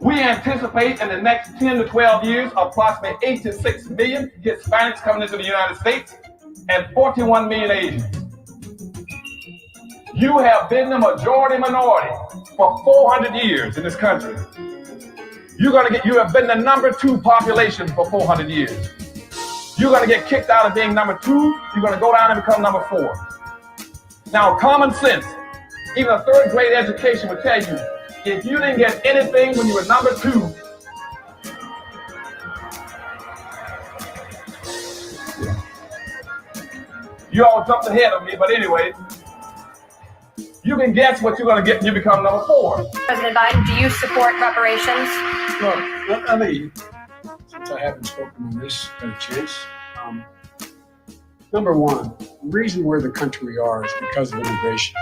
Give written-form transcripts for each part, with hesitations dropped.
We anticipate in the next 10 to 12 years approximately 8 to 6 million Hispanics coming into the United States and 41 million Asians. You have been the majority minority for 400 years in this country. You have been the number 2 population for 400 years. You're going to get kicked out of being number 2. You're going to go down and become number 4. Now, common sense, even a third grade education would tell you, if you didn't get anything when you were number 2, you all jumped ahead of me, but anyway, you can guess what you're going to get when you become number 4. President Biden, do you support reparations? Well, I mean, since I haven't spoken on this, got a chance. Number one, the reason we're the country we are is because of immigration.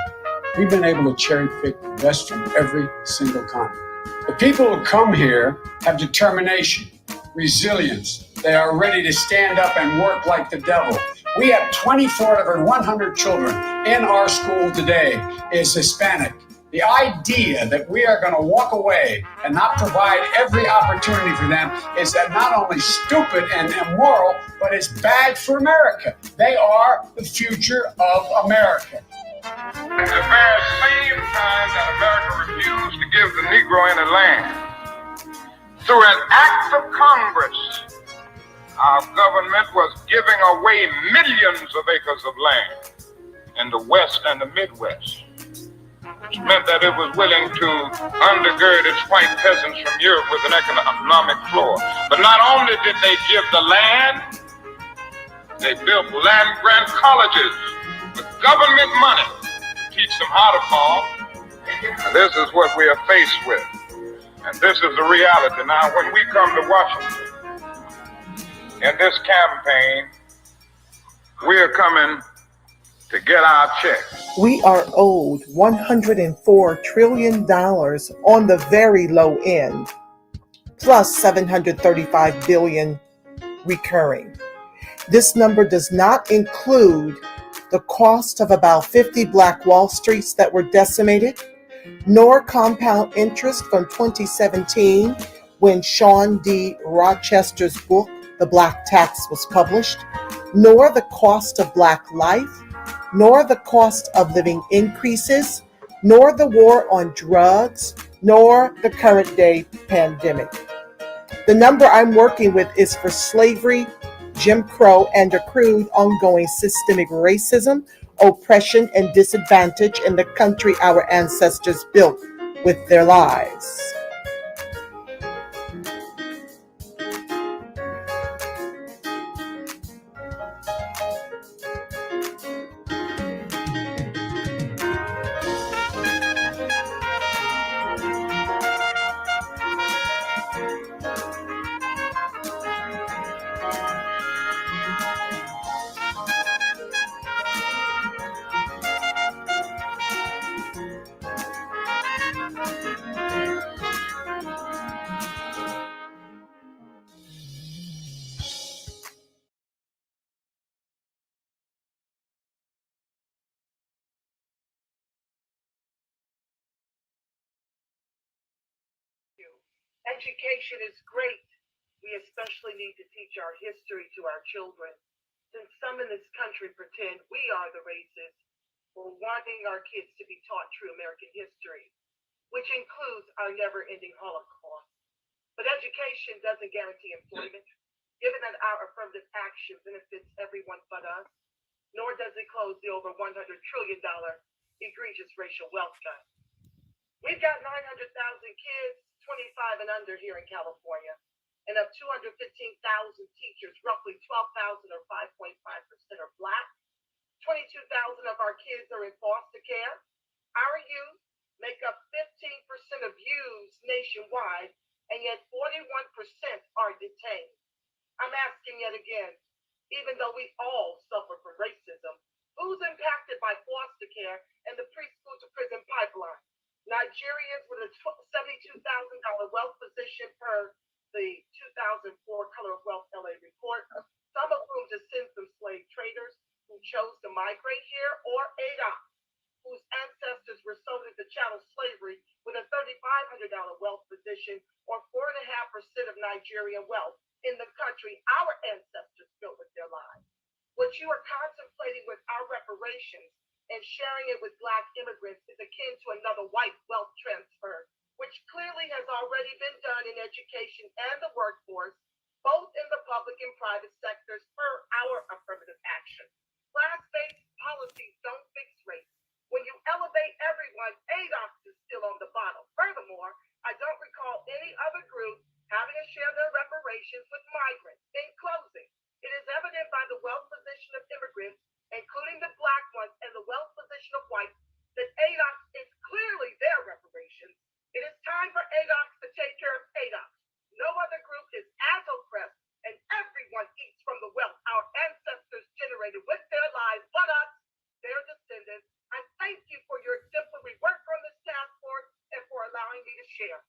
We've been able to cherry pick the best from every single continent. The people who come here have determination, resilience. They are ready to stand up and work like the devil. We have 24 out of 100 children in our school today is Hispanic. The idea that we are going to walk away and not provide every opportunity for them is that not only stupid and immoral, but it's bad for America. They are the future of America. At the very same time that America refused to give the Negro any land, through an act of Congress, our government was giving away millions of acres of land in the West and the Midwest, which meant that it was willing to undergird its white peasants from Europe with an economic floor. But not only did they give the land, they built land-grant colleges with government money to teach them how to farm. And this is what we are faced with. And this is the reality. Now, when we come to Washington, in this campaign, we are coming to get our check. We are owed $104 trillion on the very low end, plus $735 billion recurring. This number does not include the cost of about 50 Black Wall Streets that were decimated, nor compound interest from 2017 when Sean D. Rochester's book, The Black Tax, was published, nor the cost of Black life, nor the cost of living increases, nor the war on drugs, nor the current day pandemic. The number I'm working with is for slavery, Jim Crow, and accrued ongoing systemic racism, oppression, and disadvantage in the country our ancestors built with their lives. Education is great. We especially need to teach our history to our children, since some in this country pretend we are the racists for wanting our kids to be taught true American history, which includes our never-ending Holocaust. But education doesn't guarantee employment, given that our affirmative action benefits everyone but us, nor does it close the over $100 trillion egregious racial wealth gap. We've got 900,000 kids 25 and under here in California, and of 215,000 teachers, roughly 12,000 or 5.5% are Black. 22,000 of our kids are in foster care. Our youth make up 15% of youths nationwide, and yet 41% are detained. I'm asking yet again, even though we all suffer from racism, who's impacted by foster care and the preschool to prison pipeline? Nigerians with a $72,000 wealth position per the 2004 Color of Wealth LA report, some of whom descend from slave traders who chose to migrate here, or ADOPT, whose ancestors were sold into chattel slavery with a 30% $4,500 wealth position, or 4.5% of Nigerian wealth in the country our ancestors built with their lives. What you are contemplating with our reparations and sharing it with Black immigrants is akin to another white wealth transfer, which clearly has already been done in education and the workforce, both in the public and private sectors, per our affirmative action. Class-based policies don't fix race. When you elevate everyone, ADOS is still on the bottom. Furthermore, I don't recall any other group having to share their reparations with migrants. In closing, it is evident by the wealth position of immigrants, including the Black ones, and the wealth position of whites, that ADOS is clearly their reparations. It is time for ADOS to take care of ADOS. No other group is as oppressed, and everyone eats from the wealth our ancestors generated with their lives, but us, their descendants. I thank you for your exemplary work on this task force and for allowing me to share.